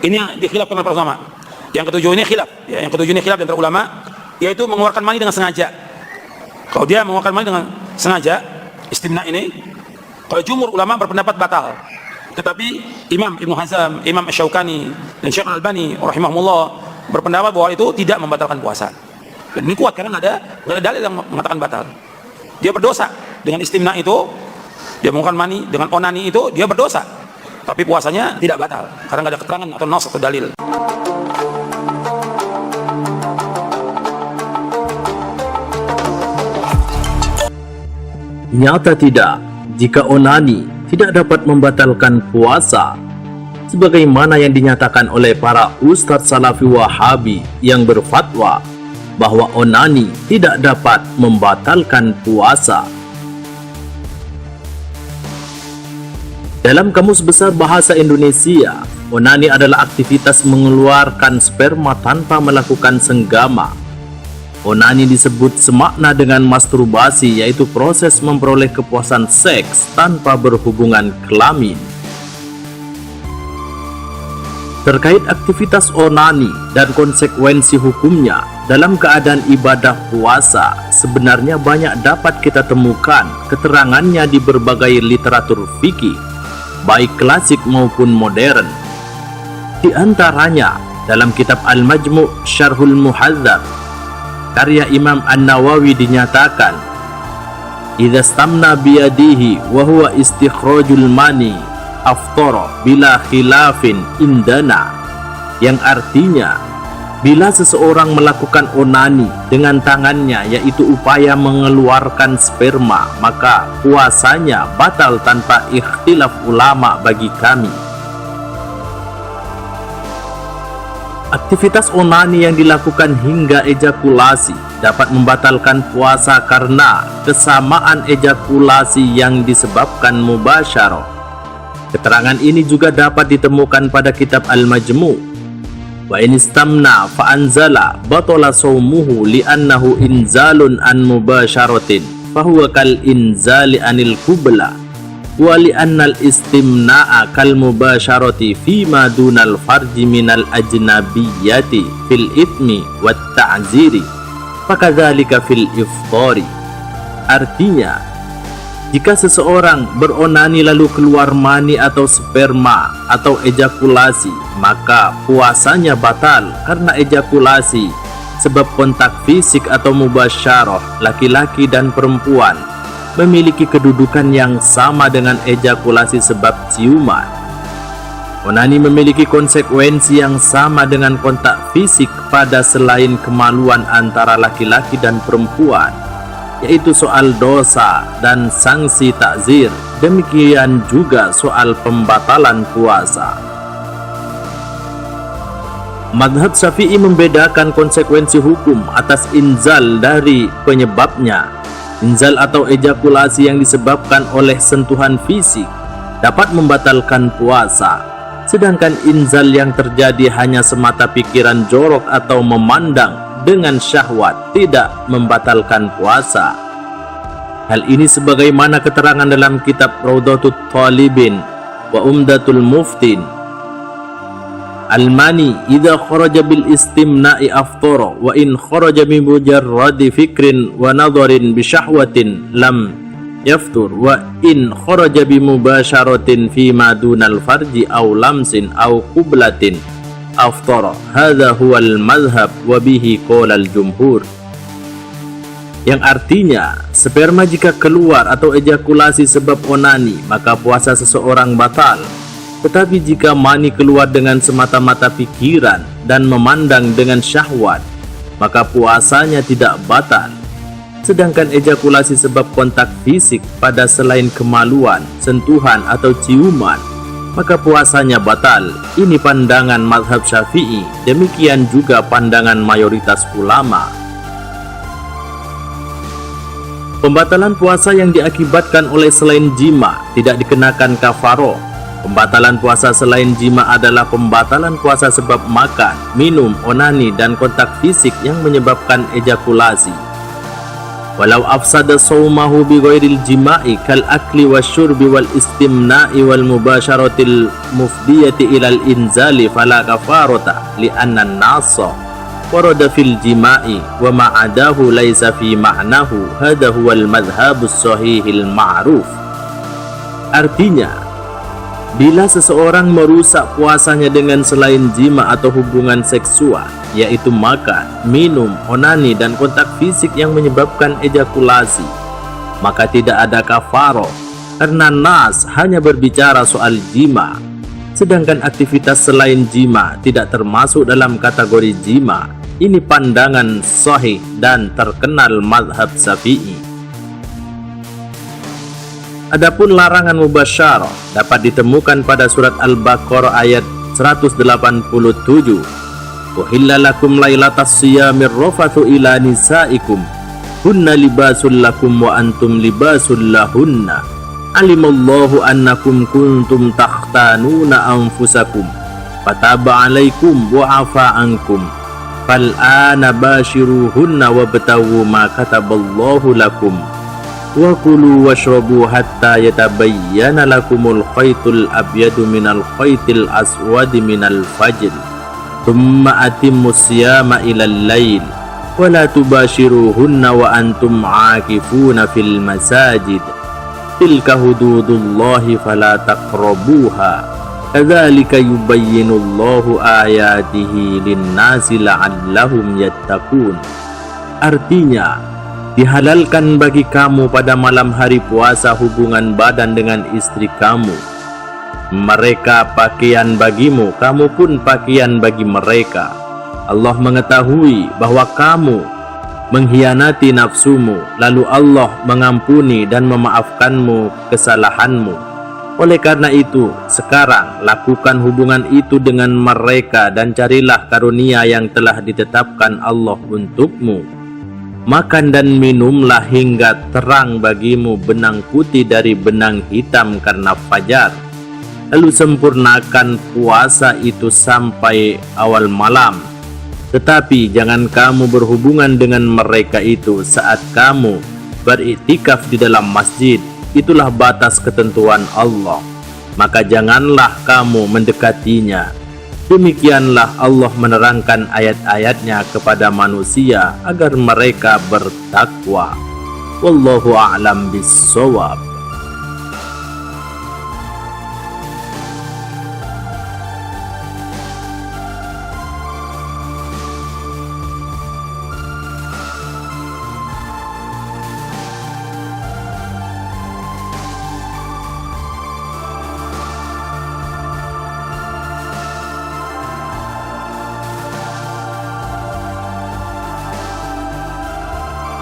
Ini yang dikhilafkan oleh para ulama. Yang ketujuh ini khilaf, ya, yang ketujuh ini khilaf di antara ulama, yaitu mengeluarkan mani dengan sengaja. Kalau dia mengeluarkan mani dengan sengaja, istimna ini, kalau jumhur ulama berpendapat batal. Tetapi Imam Ibnu Hazm, Imam Asy-Syaukani, dan Syekh Al-Albani rahimahumullah berpendapat bahwa itu tidak membatalkan puasa. Dan ini kuat karena nggak ada dalil yang mengatakan batal. Dia berdosa dengan istimna itu, dia mengeluarkan mani dengan onani itu, dia berdosa. Tapi puasanya tidak batal karena nggak ada keterangan atau nas atau dalil. Nyata tidak, jika onani tidak dapat membatalkan puasa, sebagaimana yang dinyatakan oleh para ustadz salafi wahabi yang berfatwa bahwa onani tidak dapat membatalkan puasa. Dalam Kamus Besar Bahasa Indonesia, onani adalah aktivitas mengeluarkan sperma tanpa melakukan senggama. Onani disebut semakna dengan masturbasi, yaitu proses memperoleh kepuasan seks tanpa berhubungan kelamin. Terkait aktivitas onani dan konsekuensi hukumnya dalam keadaan ibadah puasa, sebenarnya banyak dapat kita temukan keterangannya di berbagai literatur fikih, baik klasik maupun modern. Di antaranya dalam kitab Al-Majmu' Syarhul Muhadzab karya Imam An-Nawawi dinyatakan, idza stamna biyadihi wa huwa istikhrajul mani aftara bila khilafin indana, yang artinya bila seseorang melakukan onani dengan tangannya, yaitu upaya mengeluarkan sperma, maka puasanya batal tanpa ikhtilaf ulama bagi kami. Aktivitas onani yang dilakukan hingga ejakulasi dapat membatalkan puasa karena kesamaan ejakulasi yang disebabkan mubasyarah. Keterangan ini juga dapat ditemukan pada kitab Al-Majmu'. Wa in istamna fa anzala batala shaumuhu li'annahu inzalun an mubasyaratin fahuwa kal inzali anil qubla wa li'annal istimna'a kal mubasyarati fima dunal farji minal ajnabiyyati fil ithmi wat ta'ziri fakadzalika fil iftari. Artinya, jika seseorang beronani lalu keluar mani atau sperma atau ejakulasi, maka puasanya batal karena ejakulasi sebab kontak fisik atau mubasyarah laki-laki dan perempuan memiliki kedudukan yang sama dengan ejakulasi sebab ciuman. Onani memiliki konsekuensi yang sama dengan kontak fisik pada selain kemaluan antara laki-laki dan perempuan, yaitu soal dosa dan sanksi takzir. Demikian juga soal pembatalan puasa. Mazhab Syafi'i membedakan konsekuensi hukum atas inzal dari penyebabnya. Inzal atau ejakulasi yang disebabkan oleh sentuhan fisik dapat membatalkan puasa, sedangkan inzal yang terjadi hanya semata pikiran jorok atau memandang dengan syahwat tidak membatalkan puasa. Hal ini sebagaimana keterangan dalam kitab Raudhatut Talibin wa Umdatul Muftin. Al-mani idza kharaja bil istimna'i aftara wa in kharaja bi mujarradi fikrin wa nadharin bi syahwatin lam yaftur wa in kharaja bi mubasyaratin fi ma dunal farji aw lamsin aw qublatin aftara. Hadza huwal madhhab wa bihi qala al-jumhur. Yang artinya, sperma jika keluar atau ejakulasi sebab onani, maka puasa seseorang batal. Tetapi jika mani keluar dengan semata-mata pikiran dan memandang dengan syahwat, maka puasanya tidak batal. Sedangkan ejakulasi sebab kontak fisik pada selain kemaluan, sentuhan atau ciuman, maka puasanya batal. Ini pandangan mazhab Syafi'i, demikian juga pandangan mayoritas ulama. Pembatalan puasa yang diakibatkan oleh selain jima tidak dikenakan kafaroh. Pembatalan puasa selain jima adalah pembatalan puasa sebab makan, minum, onani, dan kontak fisik yang menyebabkan ejakulasi. walau afsada sawmahu bighairil jima'i kal akli wasyurbi wal istimna'i wal mubasharatil mufdiyati ilal inzali fala kafarata li'anna an-nassa warada fil jima'i wa ma'adahu laisa fi ma'nahu hadha huwal madhhabus sahihil ma'ruf. Artinya, bila seseorang merusak puasanya dengan selain jima atau hubungan seksual, yaitu makan, minum, onani, dan kontak fisik yang menyebabkan ejakulasi, maka tidak ada kafaroh, karena nas hanya berbicara soal jima, sedangkan aktivitas selain jima tidak termasuk dalam kategori jima. Ini pandangan sahih dan terkenal mazhab Syafi'i. Adapun larangan mubasyarah dapat ditemukan pada surat Al-Baqarah ayat 187. Uhilla lakum lailatas siyamir rafathu ila nisaikum hunna libasul lakum wa antum libasul lahunna alimallahu annakum kuntum takhtanuna anfusakum fataba alaikum wa afa ankum fal'ana bashiruhunna wabtawu ma kataballahu lakum wa kulu washrabu hatta yatabayyana lakumul khaytul abyadu minal khaytil aswadi minal fajr thumma atimmus siyama ilal lail wa la tubashiruhunna wa antum aakifuna fil masajid tilka hududullahi fala taqrabuha kadzalika yubayyinullahu ayatihi linnasi la'allahum yattaqun. Artinya, dihalalkan bagi kamu pada malam hari puasa hubungan badan dengan istri kamu. Mereka pakaian bagimu, kamu pun pakaian bagi mereka. Allah mengetahui bahwa kamu mengkhianati nafsumu, lalu Allah mengampuni dan memaafkanmu kesalahanmu. Oleh karena itu, sekarang lakukan hubungan itu dengan mereka dan carilah karunia yang telah ditetapkan Allah untukmu. Makan dan minumlah hingga terang bagimu benang putih dari benang hitam karena fajar. Lalu sempurnakan puasa itu sampai awal malam. Tetapi jangan kamu berhubungan dengan mereka itu saat kamu beriktikaf di dalam masjid. Itulah batas ketentuan Allah. Maka janganlah kamu mendekatinya. Demikianlah Allah menerangkan ayat-ayatnya kepada manusia agar mereka bertakwa. Wallahu a'lam bissawab.